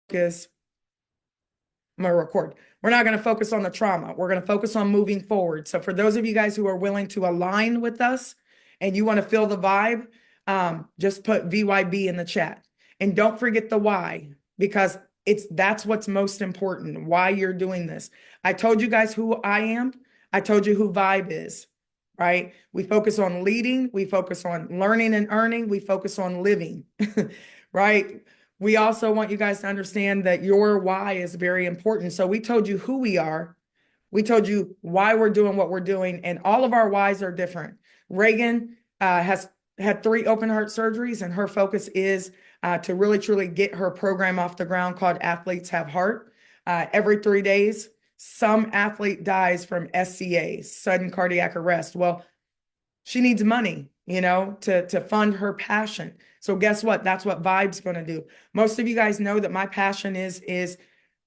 focus. I'm going to record. We're not going to focus on the trauma. We're going to focus on moving forward. So for those of you guys who are willing to align with us and you want to feel the vibe, just put VYB in the chat. And don't forget the why, because that's what's most important, why you're doing this. I told you guys who I am. I told you who Vibe is, right? We focus on leading. We focus on learning and earning. We focus on living, right? We also want you guys to understand that your why is very important. So we told you who we are. We told you why we're doing what we're doing, and all of our whys are different. Reagan has had 3 open heart surgeries, and her focus is to really, truly get her program off the ground called Athletes Have Heart. Every 3 days, some athlete dies from SCA, sudden cardiac arrest. Well, she needs money, to fund her passion. So guess what? That's what Vibe's going to do. Most of you guys know that my passion is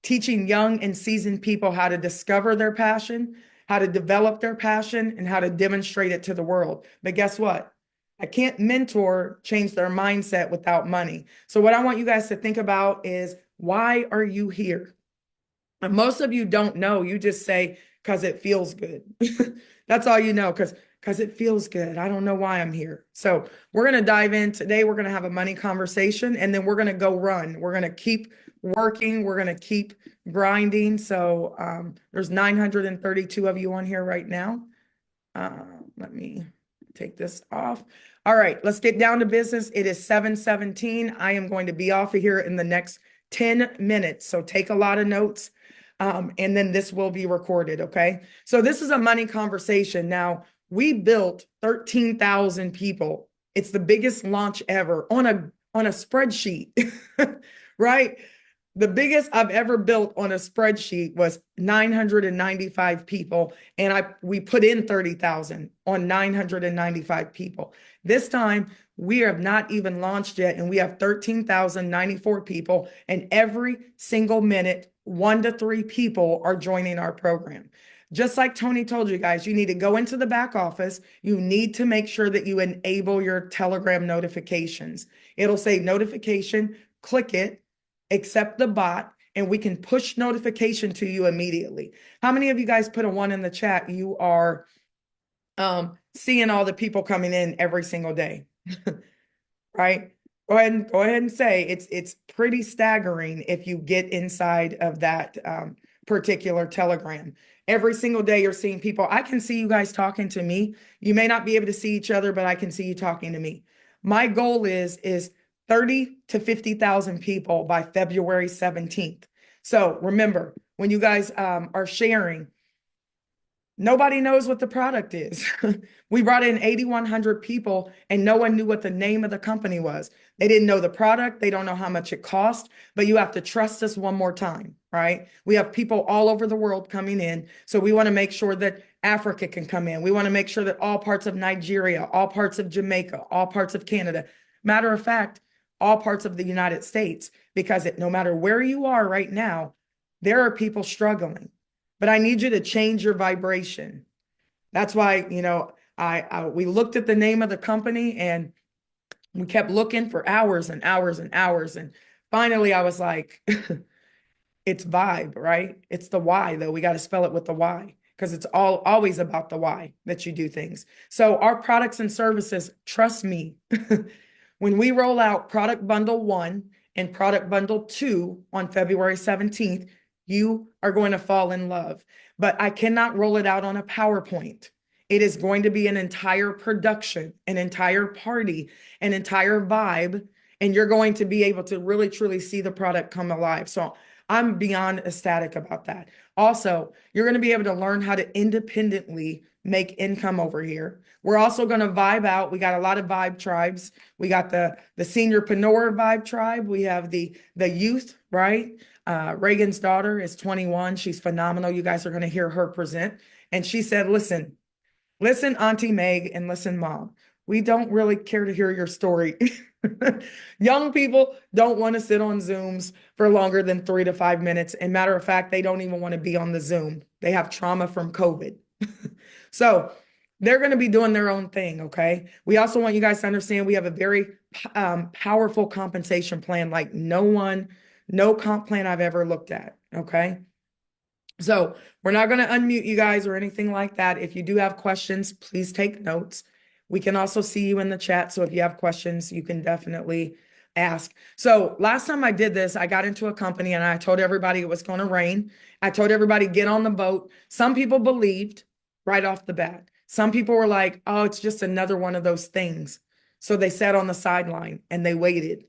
teaching young and seasoned people how to discover their passion, how to develop their passion, and how to demonstrate it to the world. But guess what? I can't mentor, change their mindset without money. So what I want you guys to think about is, why are you here? And most of you don't know. You just say, because it feels good. That's all you know, because it feels good. I don't know why I'm here. So we're going to dive in today. We're going to have a money conversation, and then we're going to go run. We're going to keep working. We're going to keep grinding. So there's 932 of you on here right now. Let me take this off. All right, let's get down to business. It is 7:17. I am going to be off of here in the next 10 minutes. So take a lot of notes. And then this will be recorded, okay? So this is a money conversation. Now, we built 13,000 people. It's the biggest launch ever on a spreadsheet, right? The biggest I've ever built on a spreadsheet was 995 people, and we put in 30,000 on 995 people. This time, we have not even launched yet, and we have 13,094 people, and every single minute, 1 to 3 people are joining our program. Just like Tony told you guys, you need to go into the back office. You need to make sure that you enable your Telegram notifications. It'll say notification, click it, accept the bot, and we can push notification to you immediately. How many of you guys put a 1 in the chat? You are seeing all the people coming in every single day, right? Go ahead and say it's pretty staggering if you get inside of that particular Telegram. Every single day you're seeing people. I can see you guys talking to me. You may not be able to see each other, but I can see you talking to me. My goal is 30 to 50,000 people by February 17th. So remember, when you guys are sharing, nobody knows what the product is. We brought in 8,100 people and no one knew what the name of the company was. They didn't know the product. They don't know how much it cost, but you have to trust us one more time, right? We have people all over the world coming in. So we want to make sure that Africa can come in. We want to make sure that all parts of Nigeria, all parts of Jamaica, all parts of Canada, matter of fact, all parts of the United States, because no matter where you are right now, there are people struggling. But I need you to change your vibration. That's why, we looked at the name of the company and we kept looking for hours and hours and hours. And finally, I was like, it's Vibe, right? It's the why, though. We got to spell it with the why, because it's always about the why that you do things. So our products and services, trust me, when we roll out product bundle 1 and product bundle 2 on February 17th, you are going to fall in love. But I cannot roll it out on a PowerPoint. It is going to be an entire production, an entire party, an entire vibe, and you're going to be able to really, truly see the product come alive. So I'm beyond ecstatic about that. Also, you're going to be able to learn how to independently make income over here. We're also going to vibe out. We got a lot of vibe tribes. We got the seniorpreneur vibe tribe. We have the youth, right? Reagan's daughter is 21. She's phenomenal. You guys are going to hear her present. And she said, listen, Auntie Meg, and listen, Mom, we don't really care to hear your story. Young people don't want to sit on Zooms for longer than 3 to 5 minutes. And matter of fact, they don't even want to be on the Zoom. They have trauma from COVID. So they're going to be doing their own thing, okay? We also want you guys to understand we have a very powerful compensation plan like no one No comp plan I've ever looked at. Okay. So we're not going to unmute you guys or anything like that. If you do have questions, please take notes. We can also see you in the chat. So if you have questions, you can definitely ask. So last time I did this, I got into a company and I told everybody it was going to rain. I told everybody, get on the boat. Some people believed right off the bat. Some people were like, oh, it's just another one of those things. So they sat on the sideline and they waited.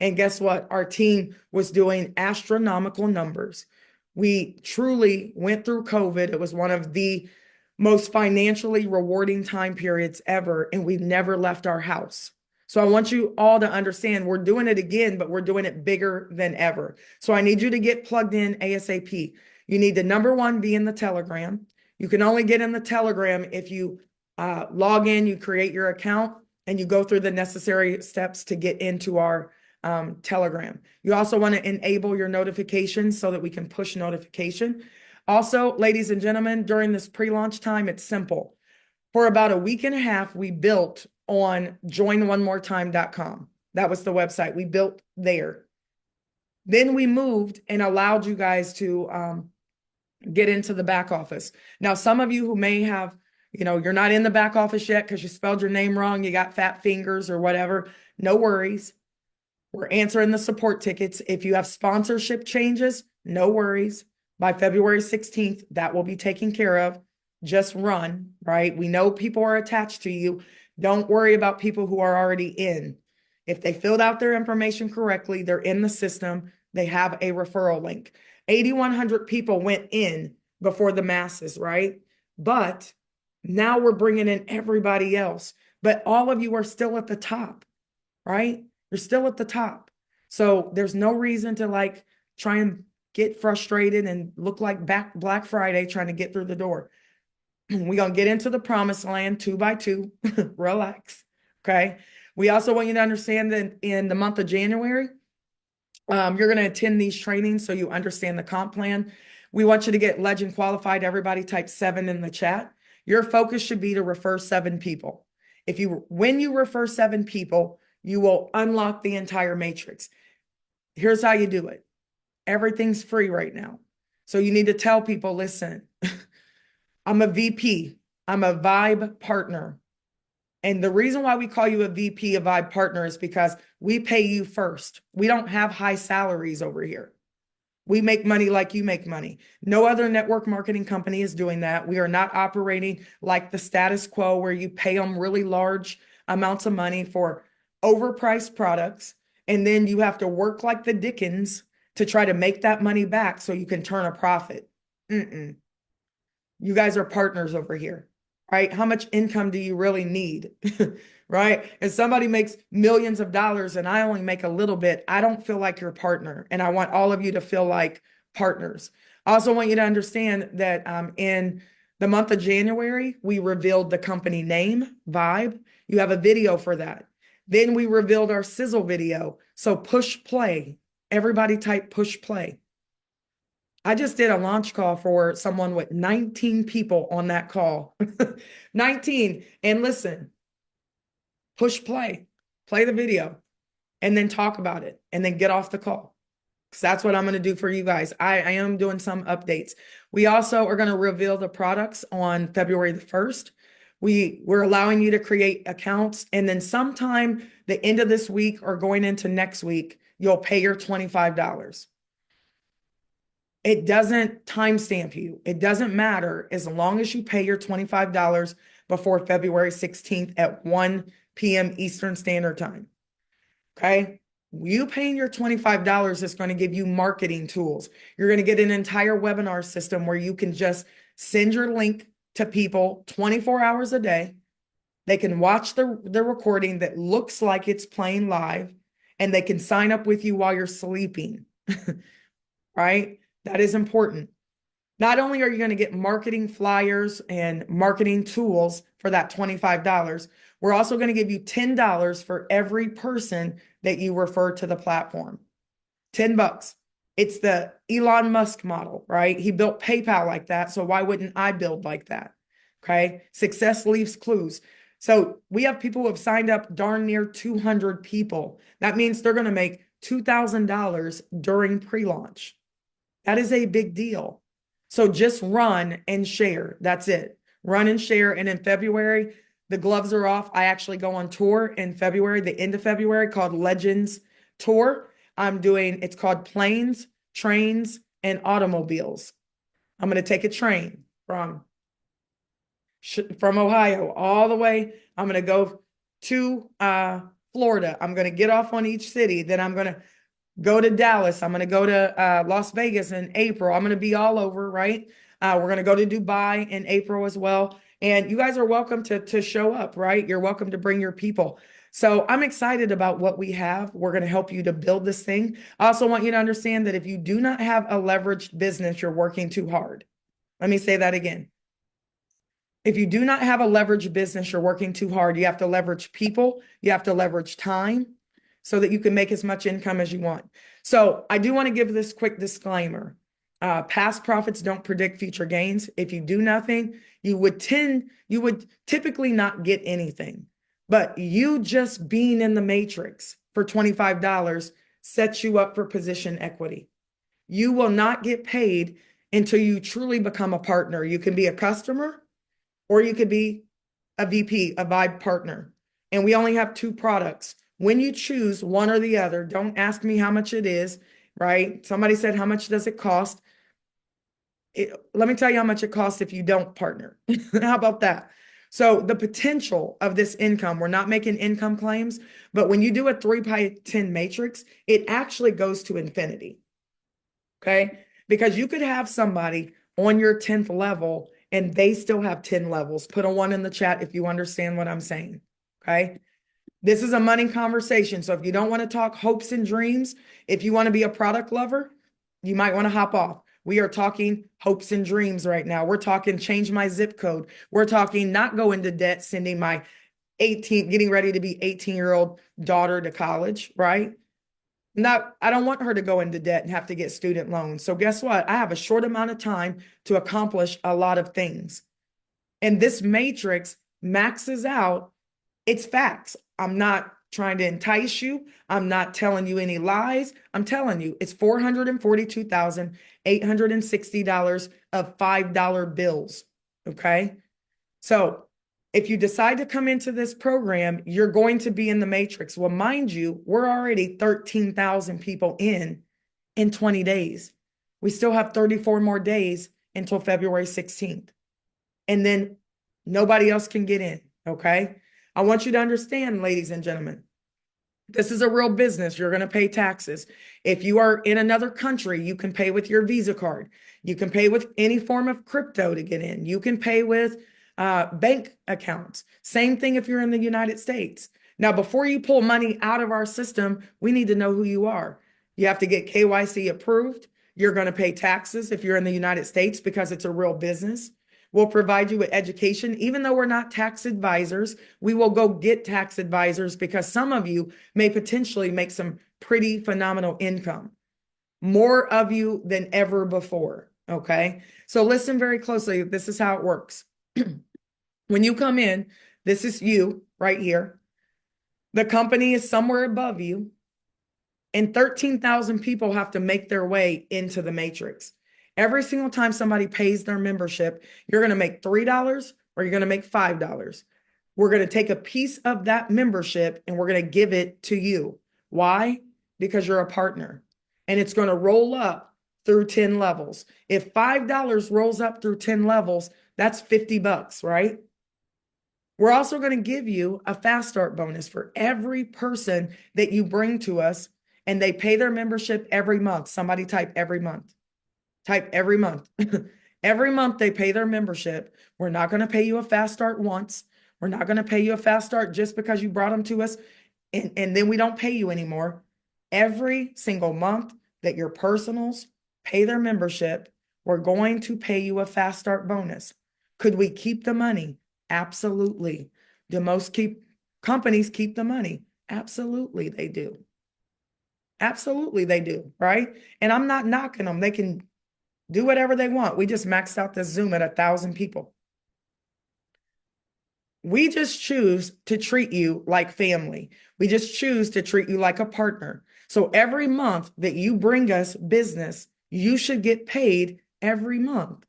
And guess what? Our team was doing astronomical numbers. We truly went through COVID. It was one of the most financially rewarding time periods ever, and we've never left our house. So I want you all to understand we're doing it again, but we're doing it bigger than ever. So I need you to get plugged in ASAP. You need to, number one, be in the Telegram. You can only get in the Telegram if you log in, you create your account, and you go through the necessary steps to get into our Telegram. You also want to enable your notifications so that we can push notification. Also, ladies and gentlemen, during this pre-launch time, it's simple. For about a week and a half, we built on joinonemore.time.com. That was the website we built there. Then we moved and allowed you guys to get into the back office. Now, some of you who may have, you're not in the back office yet because you spelled your name wrong, you got fat fingers or whatever, no worries. We're answering the support tickets. If you have sponsorship changes, no worries. By February 16th, that will be taken care of. Just run, right? We know people are attached to you. Don't worry about people who are already in. If they filled out their information correctly, they're in the system, they have a referral link. 8,100 people went in before the masses, right? But now we're bringing in everybody else. But all of you are still at the top, right? You're still at the top. So there's no reason to try and get frustrated and look like Black Friday trying to get through the door. We're going to get into the promised land 2 by 2. Relax. Okay. We also want you to understand that in the month of January, you're going to attend these trainings so you understand the comp plan. We want you to get legend qualified. Everybody type 7 in the chat. Your focus should be to refer 7 people. When you refer 7 people, you will unlock the entire matrix. Here's how you do it. Everything's free right now. So you need to tell people, listen, I'm a VP. I'm a Vyb partner. And the reason why we call you a VP, a Vyb partner, is because we pay you first. We don't have high salaries over here. We make money like you make money. No other network marketing company is doing that. We are not operating like the status quo where you pay them really large amounts of money for overpriced products. And then you have to work like the Dickens to try to make that money back so you can turn a profit. You guys are partners over here, right? How much income do you really need, right? If somebody makes millions of dollars and I only make a little bit, I don't feel like your partner. And I want all of you to feel like partners. I also want you to understand that in the month of January, we revealed the company name, Vyb. You have a video for that. Then we revealed our sizzle video. So push play. Everybody type push play. I just did a launch call for someone with 19 people on that call. 19. And listen, push play the video, and then talk about it, and then get off the call. Because that's what I'm going to do for you guys. I am doing some updates. We also are going to reveal the products on February the 1st. We're allowing you to create accounts, and then sometime the end of this week or going into next week, you'll pay your $25. It doesn't timestamp you. It doesn't matter as long as you pay your $25 before February 16th at 1 p.m. Eastern Standard Time. Okay? You paying your $25 is going to give you marketing tools. You're going to get an entire webinar system where you can just send your link to people 24 hours a day. They can watch the recording that looks like it's playing live, and they can sign up with you while you're sleeping. Right? That is important. Not only are you going to get marketing flyers and marketing tools for that $25, we're also going to give you $10 for every person that you refer to the platform. $10. It's the Elon Musk model, right? He built PayPal like that. So why wouldn't I build like that? Okay. Success leaves clues. So we have people who have signed up darn near 200 people. That means they're going to make $2,000 during pre-launch. That is a big deal. So just run and share. That's it. Run and share. And in February, the gloves are off. I actually go on tour in February, the end of February, called Legends Tour. It's called Planes, Trains, and Automobiles. I'm going to take a train from Ohio all the way. I'm going to go to Florida. I'm going to get off on each city. Then I'm going to go to Dallas. I'm going to go to Las Vegas in April. I'm going to be all over, right? We're going to go to Dubai in April as well. And you guys are welcome to show up, right? You're welcome to bring your people. So I'm excited about what we have. We're going to help you to build this thing. I also want you to understand that if you do not have a leveraged business, you're working too hard. Let me say that again. If you do not have a leveraged business, you're working too hard. You have to leverage people. You have to leverage time so that you can make as much income as you want. So I do want to give this quick disclaimer. Past profits don't predict future gains. If you do nothing, you would typically not get anything. But you just being in the matrix for $25 sets you up for position equity. You will not get paid until you truly become a partner. You can be a customer or you could be a VP, a Vyb partner. And we only have 2 products. When you choose one or the other, don't ask me how much it is, right? Somebody said, how much does it cost? Let me tell you how much it costs if you don't partner. How about that? So the potential of this income, we're not making income claims, but when you do a 3x10 matrix, it actually goes to infinity. Okay? Because you could have somebody on your 10th level and they still have 10 levels. Put a 1 in the chat if you understand what I'm saying. Okay? This is a money conversation. So if you don't want to talk hopes and dreams, if you want to be a product lover, you might want to hop off. We are talking hopes and dreams right now. We're talking change my zip code. We're talking not go into debt, sending my getting ready to be 18-year-old daughter to college, right? I don't want her to go into debt and have to get student loans. So guess what? I have a short amount of time to accomplish a lot of things. And this matrix maxes out. It's facts. I'm not trying to entice you. I'm not telling you any lies. I'm telling you, it's $442,860 of $5 bills. Okay. So if you decide to come into this program, you're going to be in the matrix. Well, mind you, we're already 13,000 people in 20 days. We still have 34 more days until February 16th. And then nobody else can get in. Okay. I want you to understand, ladies and gentlemen, this is a real business. You're going to pay taxes. If you are in another country, you can pay with your Visa card. You can pay with any form of crypto to get in. You can pay with bank accounts. Same thing if you're in the United States. Now, before you pull money out of our system, we need to know who you are. You have to get KYC approved. You're going to pay taxes if you're in the United States because it's a real business. We'll provide you with education. Even though we're not tax advisors, we will go get tax advisors because some of you may potentially make some pretty phenomenal income. More of you than ever before. Okay. So listen very closely. This is how it works. When you come in, this is you right here. The company is somewhere above you. And 13,000 people have to make their way into the matrix. Every single time somebody pays their membership, you're going to make $3 or you're going to make $5. We're going to take a piece of that membership and we're going to give it to you. Why? Because you're a partner. And it's going to roll up through 10 levels. If $5 rolls up through 10 levels, that's $50, right? We're also going to give you a fast start bonus for every person that you bring to us and they pay their membership every month. Somebody type every month. Type every month. Every month they pay their membership. We're not going to pay you a fast start once. We're not going to pay you a fast start just because you brought them to us and then we don't pay you anymore. Every single month that your personals pay their membership, we're going to pay you a fast start bonus. Could we keep the money? Absolutely. Do most companies keep the money? Absolutely, they do. Absolutely, they do, right? And I'm not knocking them. They can do whatever they want. We just maxed out this Zoom at 1,000 people. We just choose to treat you like family. We just choose to treat you like a partner. So every month that you bring us business, you should get paid every month.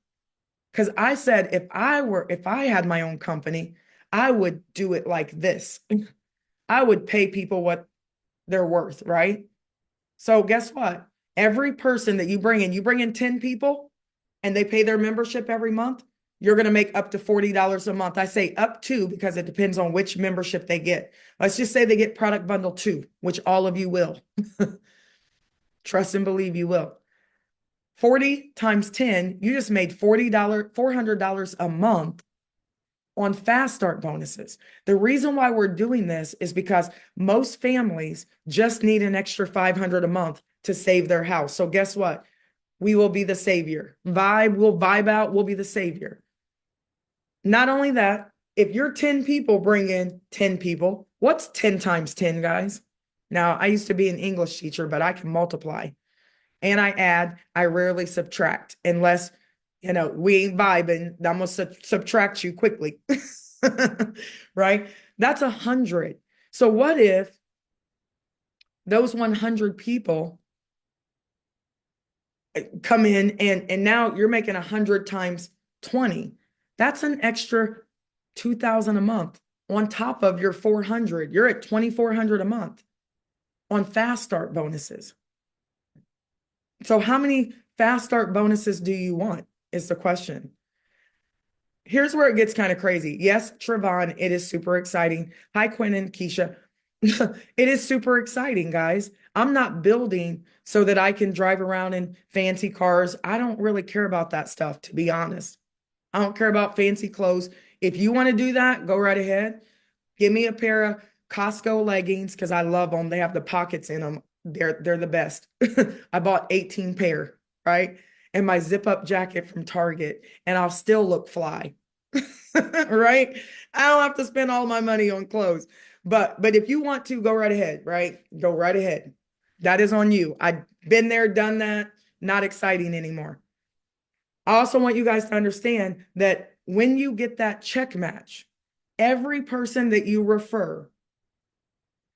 Because I said, if I had my own company, I would do it like this. I would pay people what they're worth, right? So guess what? Every person that you bring in 10 people and they pay their membership every month, you're going to make up to $40 a month. I say up to because it depends on which membership they get. Let's just say they get product bundle 2, which all of you will. Trust and believe you will. 40 times 10, you just made $400 a month on fast start bonuses. The reason why we're doing this is because most families just need an extra $500 a month to save their house. So guess what? We will be the savior. We'll vibe out, we'll be the savior. Not only that, if your 10 people bring in 10 people, what's 10 times 10, guys? Now, I used to be an English teacher, but I can multiply. And I add, I rarely subtract unless, we ain't vibing. I'm going to subtract you quickly. Right? That's 100. So what if those 100 people come in and now you're making 100 times 20? That's an extra 2,000 a month on top of your 400. You're at 2,400 a month on fast start bonuses. So how many fast start bonuses do you want is the question. Here's where it gets kind of crazy. Yes, Trevon, it is super exciting. Hi, Quinn and Keisha. It is super exciting, guys. I'm not building so that I can drive around in fancy cars. I don't really care about that stuff, to be honest. I don't care about fancy clothes. If you want to do that, go right ahead. Give me a pair of Costco leggings because I love them. They have the pockets in them. They're the best. I bought 18 pair, right? And my zip up jacket from Target, and I'll still look fly. Right? I don't have to spend all my money on clothes. But if you want to, go right ahead, right? Go right ahead. That is on you. I've been there, done that. Not exciting anymore. I also want you guys to understand that when you get that check match, every person that you refer,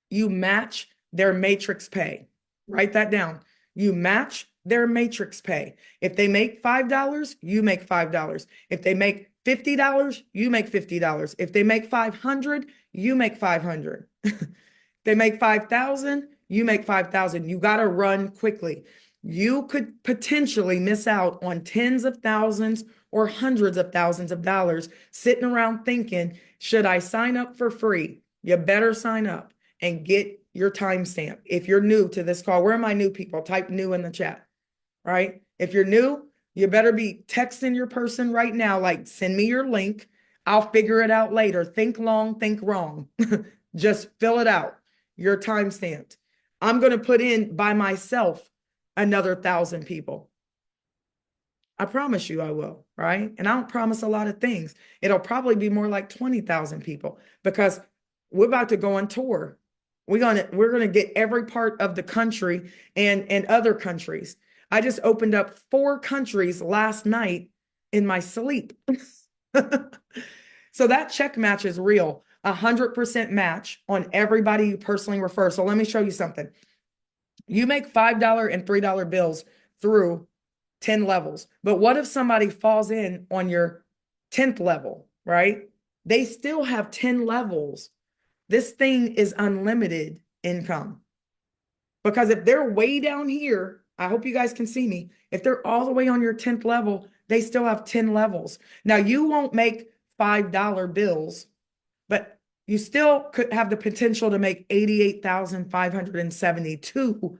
you match their matrix pay. Write that down. You match their matrix pay. If they make $5, you make $5. If they make $50, you make $50. If they make $500, you make $500. If they make $5,000, you make $5,000. You got to run quickly. You could potentially miss out on tens of thousands or hundreds of thousands of dollars sitting around thinking, should I sign up for free? You better sign up and get your timestamp. If you're new to this call, where are my new people? Type new in the chat, right? If you're new, you better be texting your person right now, like send me your link. I'll figure it out later. Think long, think wrong. Just fill it out. Your timestamped. I'm going to put in by myself another 1,000 people. I promise you I will, right? And I don't promise a lot of things. It'll probably be more like 20,000 people because we're about to go on tour. We're gonna get every part of the country and other countries. I just opened up 4 countries last night in my sleep. So that check match is real. 100% match on everybody you personally refer. So let me show you something. You make $5 and $3 bills through 10 levels. But what if somebody falls in on your 10th level, right? They still have 10 levels. This thing is unlimited income. Because if they're way down here, I hope you guys can see me. If they're all the way on your 10th level, they still have 10 levels. Now, you won't make $5 bills, but you still could have the potential to make $88,572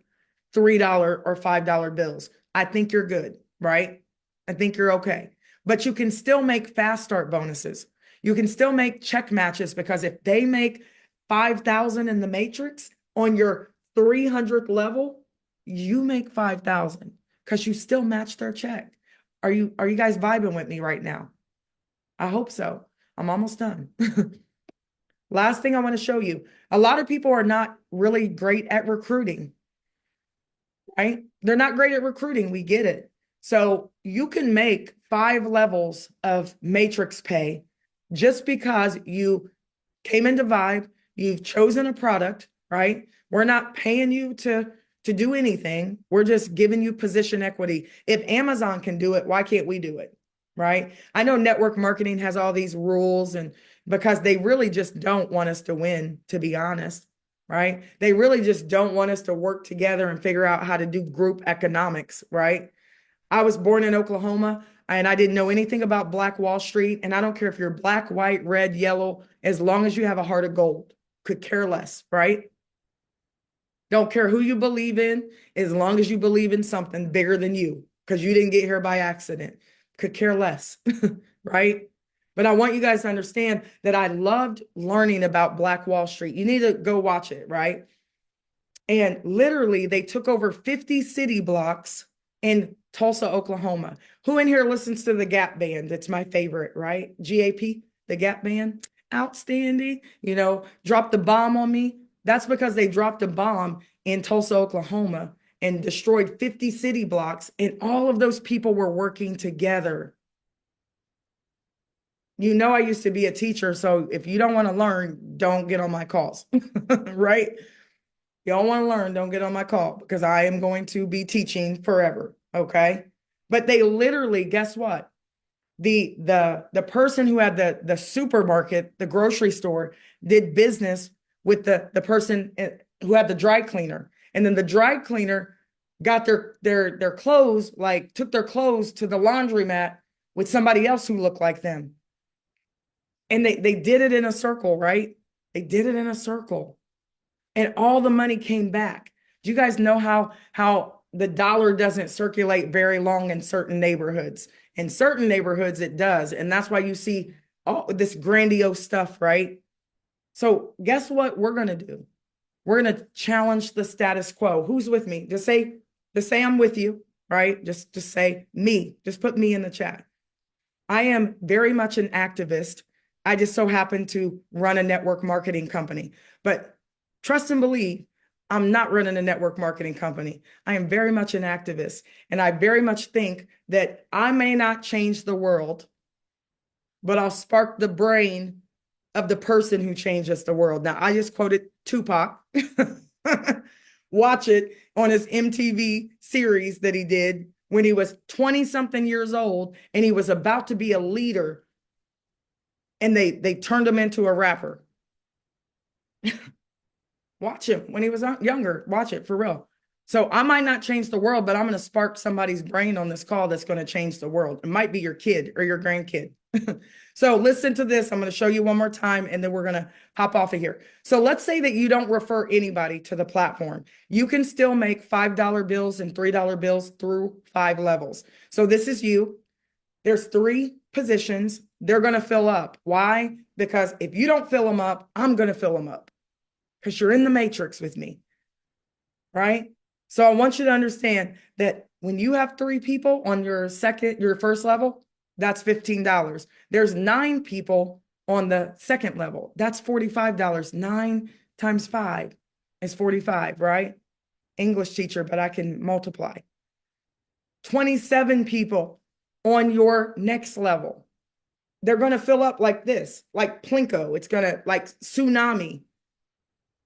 $3 or $5 bills. I think you're good, right? I think you're okay. But you can still make fast start bonuses. You can still make check matches because if they make 5,000 in the matrix on your 300th level, you make 5,000 because you still match their check. Are you guys vibing with me right now? I hope so. I'm almost done. Last thing I want to show you. A lot of people are not really great at recruiting, right? They're not great at recruiting. We get it. So you can make 5 levels of matrix pay just because you came into Vibe, you've chosen a product, right? We're not paying you to to do anything. We're just giving you position equity. If Amazon can do it, why can't we do it? Right? I know network marketing has all these rules, and because they really just don't want us to win, to be honest. Right? They really just don't want us to work together and figure out how to do group economics. Right? I was born in Oklahoma and I didn't know anything about Black Wall Street. And I don't care if you're black, white, red, yellow, as long as you have a heart of gold. Could care less, right? Don't care who you believe in, as long as you believe in something bigger than you, because you didn't get here by accident. Could care less, right? But I want you guys to understand that I loved learning about Black Wall Street. You need to go watch it, right? And literally, they took over 50 city blocks in Tulsa, Oklahoma. Who in here listens to the Gap Band? It's my favorite, right? GAP, the Gap Band. Outstanding. You know, dropped the bomb on me. That's because they dropped a bomb in Tulsa, Oklahoma and destroyed 50 city blocks. And all of those people were working together. You know, I used to be a teacher. So if you don't want to learn, don't get on my calls, right? You don't want to learn, don't get on my call, because I am going to be teaching forever. Okay. But they literally, guess what? The person who had the supermarket, the grocery store, did business with the person who had the dry cleaner. And then the dry cleaner got their clothes, like took their clothes to the laundromat with somebody else who looked like them. And they did it in a circle, right? They did it in a circle. And all the money came back. Do you guys know how the dollar doesn't circulate very long in certain neighborhoods? In certain neighborhoods, it does. And that's why you see all this grandiose stuff, right? So guess what we're going to do? We're going to challenge the status quo. Who's with me? Just say I'm with you, right? Just say me. Just put me in the chat. I am very much an activist. I just so happen to run a network marketing company. But trust and believe, I'm not running a network marketing company. I am very much an activist. And I very much think that I may not change the world, but I'll spark the brain of the person who changes the world. Now, I just quoted Tupac. Watch it on his MTV series that he did when he was 20-something years old and he was about to be a leader. And they turned him into a rapper. Watch him when he was younger. Watch it for real. So I might not change the world, but I'm going to spark somebody's brain on this call that's going to change the world. It might be your kid or your grandkid. So listen to this. I'm going to show you one more time, and then we're going to hop off of here. So let's say that you don't refer anybody to the platform. You can still make $5 bills and $3 bills through 5 levels. So this is you. There's 3 positions. They're going to fill up. Why? Because if you don't fill them up, I'm going to fill them up. Because you're in the matrix with me, right? So I want you to understand that when you have 3 people on your first level, that's $15. There's 9 people on the second level. That's $45. 9 times 5 is 45, right? English teacher, but I can multiply. 27 people on your next level. They're going to fill up like this, like Plinko. It's going to like tsunami.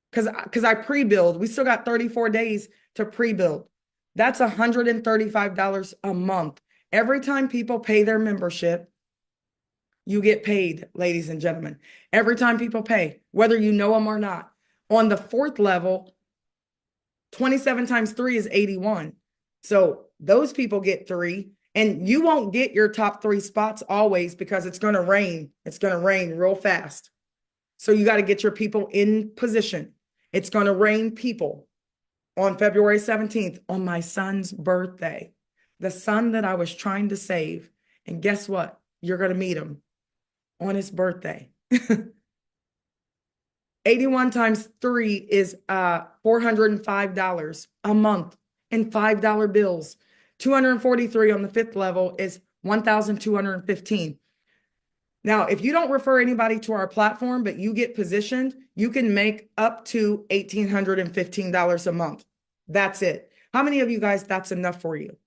Because I pre-build. We still got 34 days to pre-build. That's $135 a month. Every time people pay their membership, you get paid, ladies and gentlemen. Every time people pay, whether you know them or not. On the 4th level, 27 times 3 is 81. So those people get 3. And you won't get your top 3 spots always because it's going to rain. It's going to rain real fast. So you got to get your people in position. It's going to rain people on February 17th on my son's birthday, the son that I was trying to save. And guess what? You're going to meet him on his birthday. 81 times 3 is $405 a month in $5 bills. 243 on the 5th level is 1,215. Now, if you don't refer anybody to our platform, but you get positioned, you can make up to $1,815 a month. That's it. How many of you guys, that's enough for you?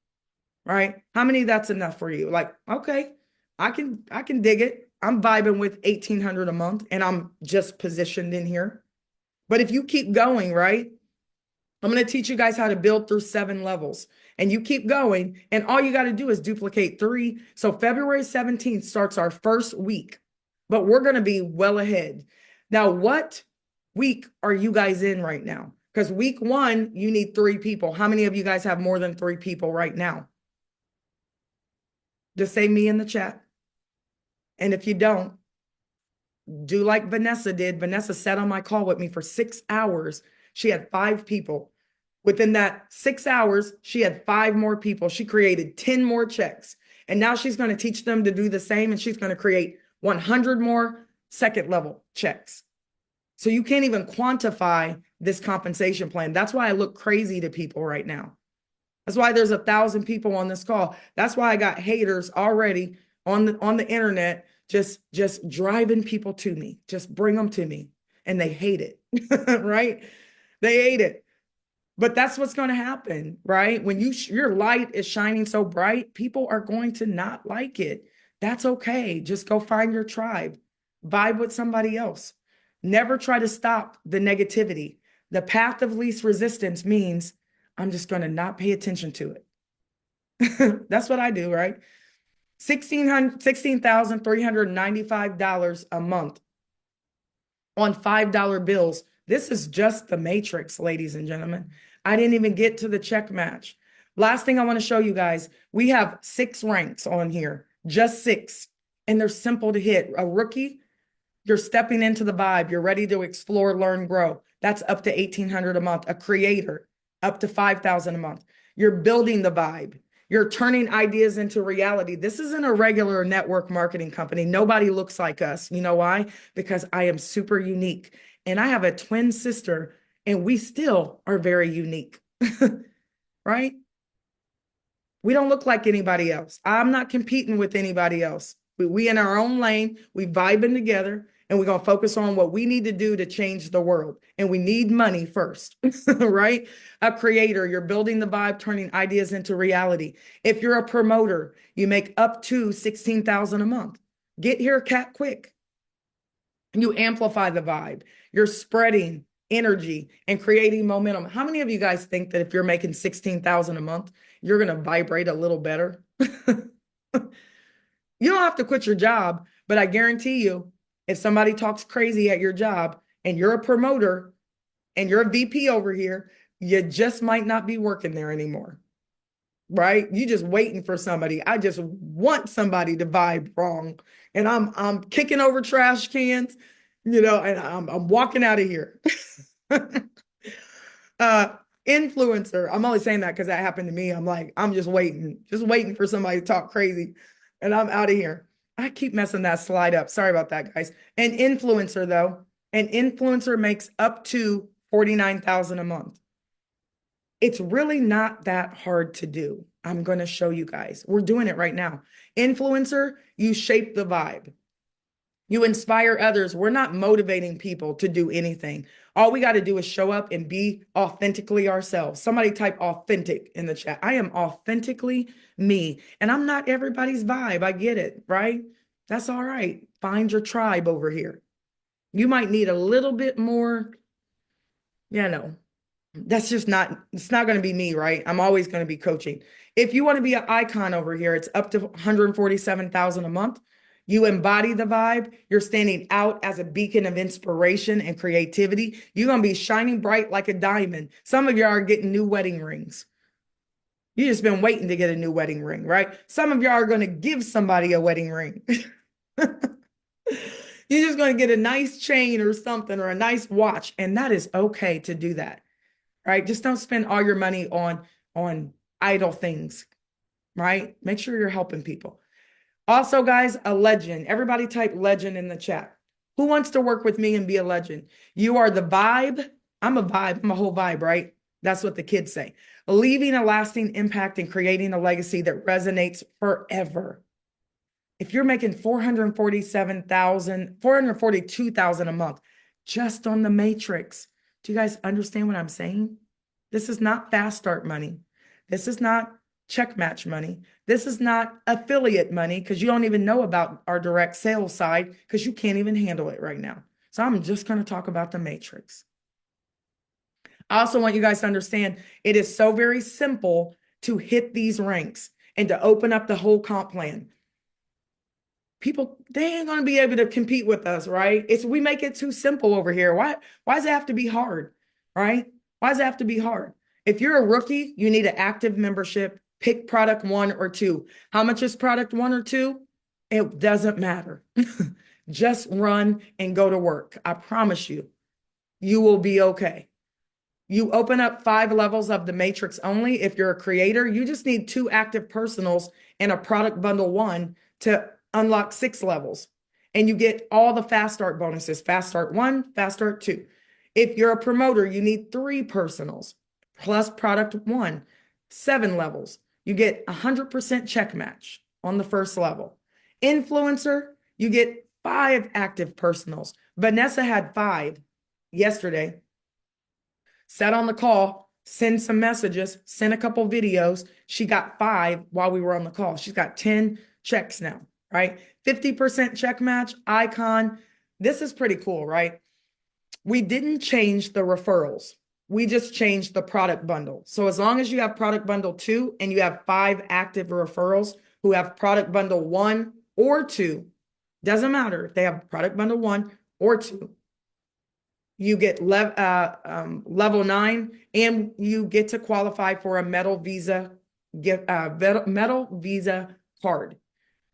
Right? How many that's enough for you? Like, okay, I can dig it. I'm vibing with $1,800 a month and I'm just positioned in here. But if you keep going, right? I'm going to teach you guys how to build through 7 levels. And you keep going, and all you got to do is duplicate 3. So February 17th starts our first week, but we're going to be well ahead. Now, what week are you guys in right now? Because week 1, you need 3 people. How many of you guys have more than 3 people right now? Just say me in the chat. And if you don't, do like Vanessa did. Vanessa sat on my call with me for 6 hours. She had 5 people. Within that 6 hours, she had 5 more people. She created 10 more checks. And now she's going to teach them to do the same. And she's going to create 100 more second level checks. So you can't even quantify this compensation plan. That's why I look crazy to people right now. That's why there's 1,000 people on this call. That's why I got haters already on the internet, just driving people to me. Just bring them to me. And they hate it, right? They hate it. But that's what's going to happen, right? When your light is shining so bright, people are going to not like it. That's okay. Just go find your tribe. Vibe with somebody else. Never try to stop the negativity. The path of least resistance means I'm just going to not pay attention to it. That's what I do, right? $16,395 a month on $5 bills. This is just the matrix, ladies and gentlemen. I didn't even get to the check match. Last thing I want to show you guys, we have 6 ranks on here, just 6. And they're simple to hit. A rookie, you're stepping into the vibe. You're ready to explore, learn, grow. That's up to $1,800 a month. A creator, up to $5,000 a month. You're building the vibe. You're turning ideas into reality. This isn't a regular network marketing company. Nobody looks like us. You know why? Because I am super unique. And I have a twin sister, and we still are very unique, right? We don't look like anybody else. I'm not competing with anybody else. We in our own lane, we vibing together, and we're going to focus on what we need to do to change the world. And we need money first, right? A creator, you're building the vibe, turning ideas into reality. If you're a promoter, you make up to $16,000 a month. Get here, cat, quick. You amplify the vibe. You're spreading energy and creating momentum. How many of you guys think that if you're making $16,000 a month, you're going to vibrate a little better? You don't have to quit your job, but I guarantee you, if somebody talks crazy at your job and you're a promoter and you're a VP over here, you just might not be working there anymore, right? You just waiting for somebody. I just want somebody to vibe wrong. And I'm kicking over trash cans, and I'm walking out of here. Influencer. I'm only saying that because that happened to me. I'm like, I'm just waiting for somebody to talk crazy, and I'm out of here. I keep messing that slide up. Sorry about that, guys. An influencer, though, an influencer makes up to $49,000 a month. It's really not that hard to do. I'm going to show you guys. We're doing it right now. Influencer, you shape the vibe. You inspire others. We're not motivating people to do anything. All we got to do is show up and be authentically ourselves. Somebody type authentic in the chat. I am authentically me. And I'm not everybody's vibe. I get it, right? That's all right. Find your tribe over here. You might need a little bit more, that's just it's not going to be me, right? I'm always going to be coaching. If you want to be an icon over here, it's up to $147,000 a month. You embody the vibe. You're standing out as a beacon of inspiration and creativity. You're going to be shining bright like a diamond. Some of you are getting new wedding rings. You just been waiting to get a new wedding ring, right? Some of y'all are going to give somebody a wedding ring. You're just going to get a nice chain or something, or a nice watch. And that is okay to do that, right? Just don't spend all your money on idle things, right? Make sure you're helping people. Also, guys, a legend. Everybody type legend in the chat. Who wants to work with me and be a legend? You are the vibe. I'm a vibe. I'm a whole vibe, right? That's what the kids say. Leaving a lasting impact and creating a legacy that resonates forever. If you're making $442,000 a month just on the matrix, do you guys understand what I'm saying? This is not fast start money. This is not check match money. This is not affiliate money, because you don't even know about our direct sales side, because you can't even handle it right now. So I'm just going to talk about the matrix. I also want you guys to understand it is so very simple to hit these ranks and to open up the whole comp plan. People, they ain't going to be able to compete with us, right? We make it too simple over here. Why does it have to be hard, right? Why does it have to be hard? If you're a rookie, you need an active membership. Pick product 1 or 2. How much is product 1 or 2? It doesn't matter. Just run and go to work. I promise you, you will be okay. You open up 5 levels of the matrix only. If you're a creator, you just need 2 active personals and a product bundle 1 to unlock 6 levels. And you get all the fast start bonuses, fast start 1, fast start 2. If you're a promoter, you need 3 personals plus product 1, 7 levels. You get 100% check match on the first level. Influencer, you get 5 active personals. Vanessa had 5 yesterday. Sat on the call, send some messages, send a couple videos. She got 5 while we were on the call. She's got 10 checks now, right? 50% check match, icon. This is pretty cool, right? We didn't change the referrals. We just changed the product bundle. So as long as you have product bundle 2 and you have 5 active referrals who have product bundle 1 or 2, doesn't matter if they have product bundle 1 or 2, you get level 9 and you get to qualify for a metal Visa card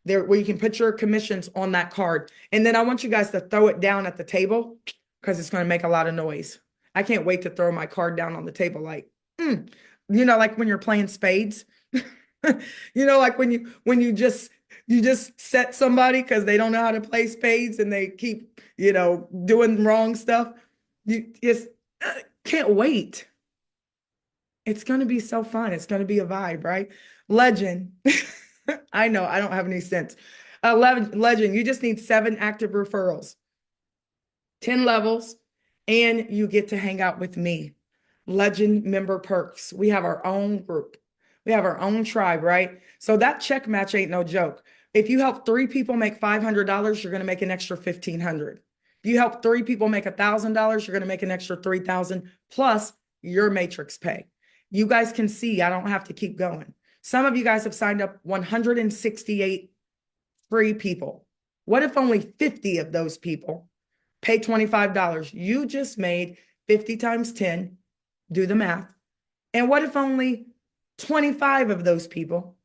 there where you can put your commissions on that card. And then I want you guys to throw it down at the table because it's going to make a lot of noise. I can't wait to throw my card down on the table like, like when you're playing spades, like when you just set somebody because they don't know how to play spades and they keep, doing wrong stuff. You just can't wait. It's going to be so fun. It's going to be a vibe, right? Legend. I know I don't have any sense. Legend, you just need 7 active referrals, 10 levels, and you get to hang out with me. Legend member perks. We have our own group. We have our own tribe, right? So that check match ain't no joke. If you help 3 people make $500, you're going to make an extra $1,500. If you help 3 people make $1,000, you're going to make an extra $3,000 plus your matrix pay. You guys can see I don't have to keep going. Some of you guys have signed up 168 free people. What if only 50 of those people pay $25? You just made 50 times 10. Do the math. And what if only 25 of those people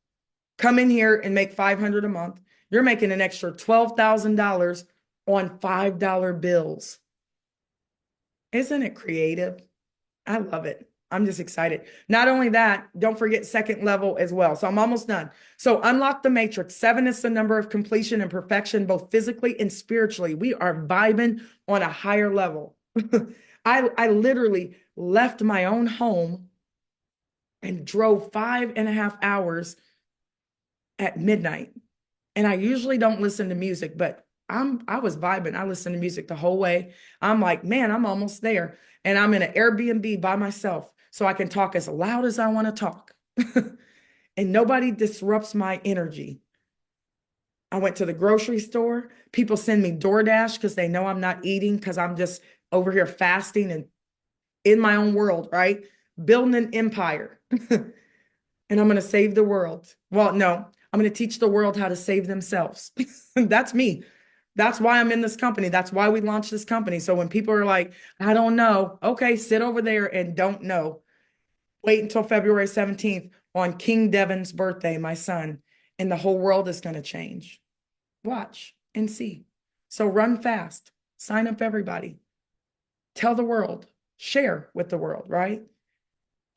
come in here and make $500 a month? You're making an extra $12,000 on $5 bills. Isn't it creative? I love it. I'm just excited. Not only that, don't forget second level as well. So I'm almost done. So unlock the matrix. 7 is the number of completion and perfection, both physically and spiritually. We are vibing on a higher level. I literally left my own home and drove 5.5 hours at midnight. And I usually don't listen to music, but I was vibing. I listened to music the whole way. I'm like, man, I'm almost there. And I'm in an Airbnb by myself so I can talk as loud as I want to talk. And nobody disrupts my energy. I went to the grocery store. People send me DoorDash because they know I'm not eating because I'm just over here fasting and in my own world, right? Building an empire. And I'm going to save the world. Well, no, I'm going to teach the world how to save themselves. That's me. That's why I'm in this company. That's why we launched this company. So when people are like, I don't know, okay, sit over there and don't know. Wait until February 17th on King Devin's birthday, my son, and the whole world is going to change. Watch and see. So run fast. Sign up everybody. Tell the world. Share with the world, right?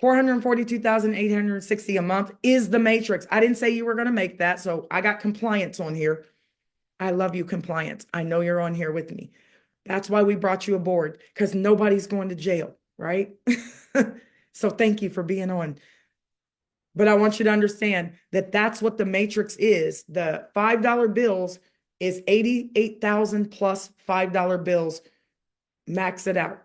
442,860 a month is the matrix. I didn't say you were going to make that, so I got compliance on here. I love you, compliance. I know you're on here with me. That's why we brought you aboard, because nobody's going to jail, right? So thank you for being on. But I want you to understand that that's what the matrix is. The $5 bills is 88,000 plus $5 bills. Max it out.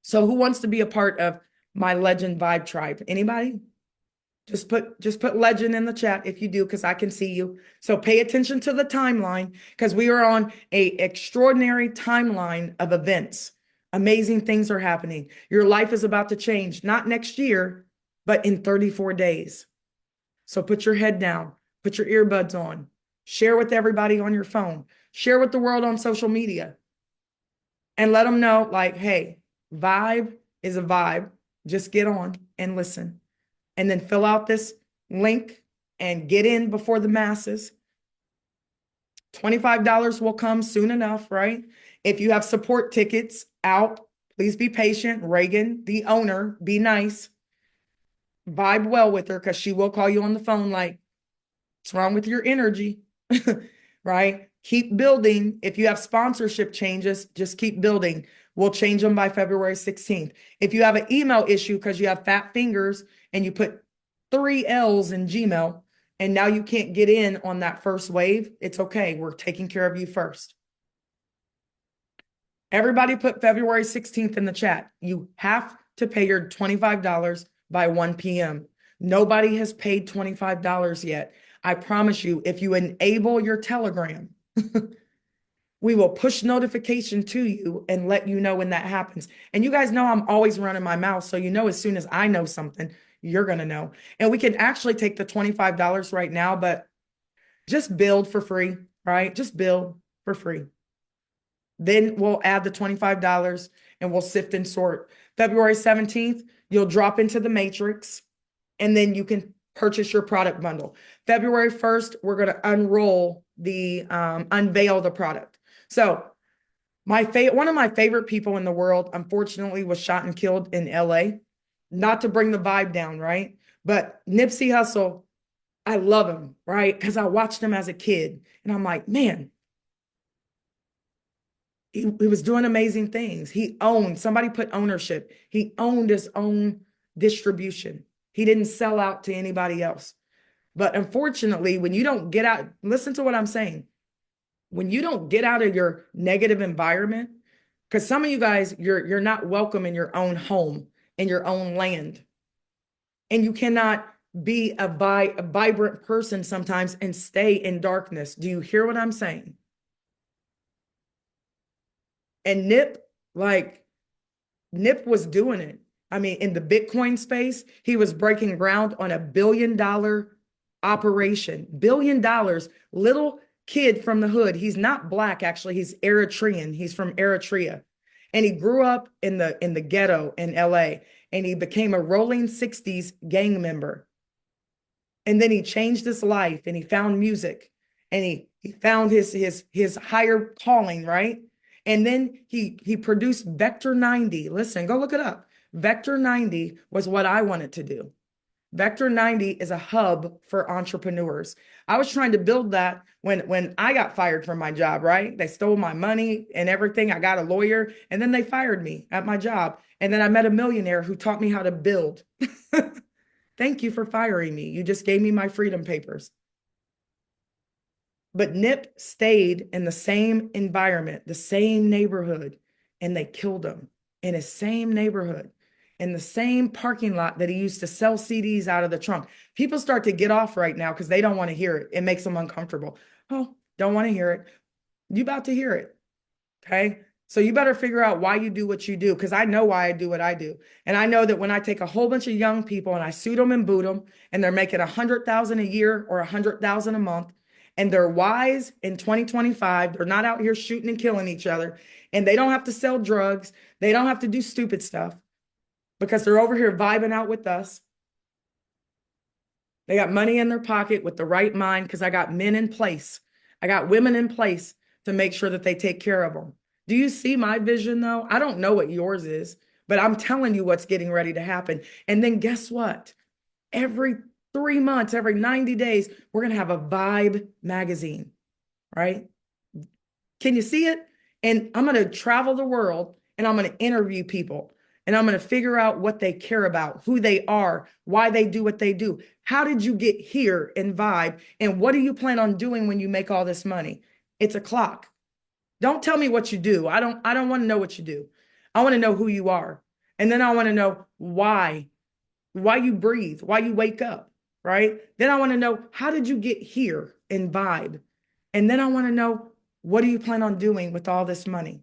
So who wants to be a part of my Legend Vibe tribe? Anybody? Just put legend in the chat if you do, because I can see you. So pay attention to the timeline, because we are on an extraordinary timeline of events. Amazing things are happening. Your life is about to change, not next year, but in 34 days. So put your head down, put your earbuds on, share with everybody on your phone, share with the world on social media, and let them know, like, hey, Vibe is a vibe. Just get on and listen. And then fill out this link and get in before the masses. $25 will come soon enough, right? If you have support tickets out, please be patient. Reagan, the owner, be nice. Vibe well with her because she will call you on the phone like, what's wrong with your energy? Right? Keep building. If you have sponsorship changes, just keep building. We'll change them by February 16th. If you have an email issue because you have fat fingers and you put 3 L's in Gmail and now you can't get in on that first wave, it's okay. We're taking care of you first. Everybody put February 16th in the chat. You have to pay your $25 by 1 p.m. Nobody has paid $25 yet. I promise you, if you enable your Telegram, we will push notification to you and let you know when that happens. And you guys know I'm always running my mouth. So you know, as soon as I know something, you're going to know. And we can actually take the $25 right now, but just build for free, right? Just build for free. Then we'll add the $25 and we'll sift and sort. February 17th, you'll drop into the matrix and then you can purchase your product bundle. February 1st, we're going to unveil the product. So one of my favorite people in the world, unfortunately, was shot and killed in LA. Not to bring the vibe down, right? But Nipsey Hussle, I love him, right? Because I watched him as a kid and I'm like, man, he was doing amazing things. Somebody put ownership. He owned his own distribution. He didn't sell out to anybody else. But unfortunately, when you don't get out, listen to what I'm saying. When you don't get out of your negative environment, because some of you guys, you're not welcome in your own home, in your own land. And you cannot be a vibrant person sometimes and stay in darkness. Do you hear what I'm saying? And Nip was doing it. I mean, in the Bitcoin space, he was breaking ground on $1 billion operation. $1 billion, little kid from the hood. He's not black, actually. He's Eritrean. He's from Eritrea. And he grew up in the ghetto in LA. And he became a rolling 60s gang member. And then he changed his life and he found music and he found his higher calling, right? And then he produced Vector 90. Listen, go look it up. Vector 90 was what I wanted to do. Vector 90 is a hub for entrepreneurs. I was trying to build that when I got fired from my job, right? They stole my money and everything. I got a lawyer and then they fired me at my job. And then I met a millionaire who taught me how to build. Thank you for firing me. You just gave me my freedom papers. But Nip stayed in the same environment, the same neighborhood, and they killed him in his same neighborhood, in the same parking lot that he used to sell CDs out of the trunk. People start to get off right now because they don't want to hear it. It makes them uncomfortable. Oh, don't want to hear it. You about to hear it. Okay. So you better figure out why you do what you do, because I know why I do what I do. And I know that when I take a whole bunch of young people and I suit them and boot them, and they're making $100,000 a year or $100,000 a month, and they're wise in 2025, they're not out here shooting and killing each other, and they don't have to sell drugs, they don't have to do stupid stuff because they're over here vibing out with us. They got money in their pocket with the right mind because I got men in place. I got women in place to make sure that they take care of them. Do you see my vision though? I don't know what yours is, but I'm telling you what's getting ready to happen. And then guess what? Every 3 months, every 90 days, we're going to have a Vibe magazine, right? Can you see it? And I'm going to travel the world and I'm going to interview people and I'm going to figure out what they care about, who they are, why they do what they do. How did you get here in Vibe? And what do you plan on doing when you make all this money? It's a clock. Don't tell me what you do. I don't want to know what you do. I want to know who you are. And then I want to know why you breathe, why you wake up, right? Then I want to know, how did you get here in Vibe? And then I want to know, what do you plan on doing with all this money?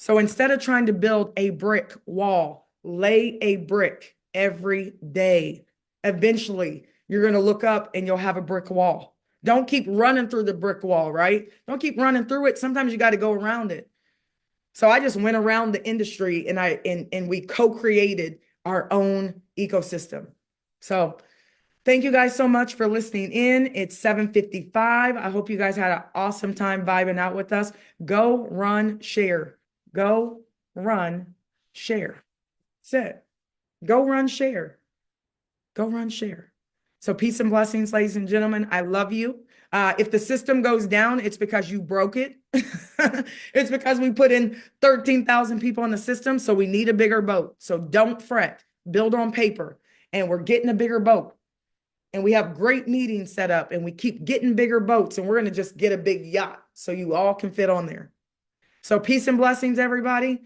So instead of trying to build a brick wall, lay a brick every day. Eventually, you're going to look up and you'll have a brick wall. Don't keep running through the brick wall, right? Don't keep running through it. Sometimes you got to go around it. So I just went around the industry and we co-created our own ecosystem. So thank you guys so much for listening in. It's 7:55. I hope you guys had an awesome time vibing out with us. Go run, share. Go run, share. That's it. Go run, share. Go run, share. So peace and blessings, ladies and gentlemen. I love you. If the system goes down, it's because you broke it. It's because we put in 13,000 people in the system. So we need a bigger boat. So don't fret. Build on paper. And we're getting a bigger boat. And we have great meetings set up. And we keep getting bigger boats. And we're going to just get a big yacht so you all can fit on there. So peace and blessings, everybody.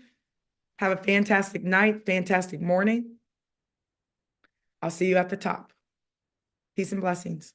Have a fantastic night, fantastic morning. I'll see you at the top. Peace and blessings.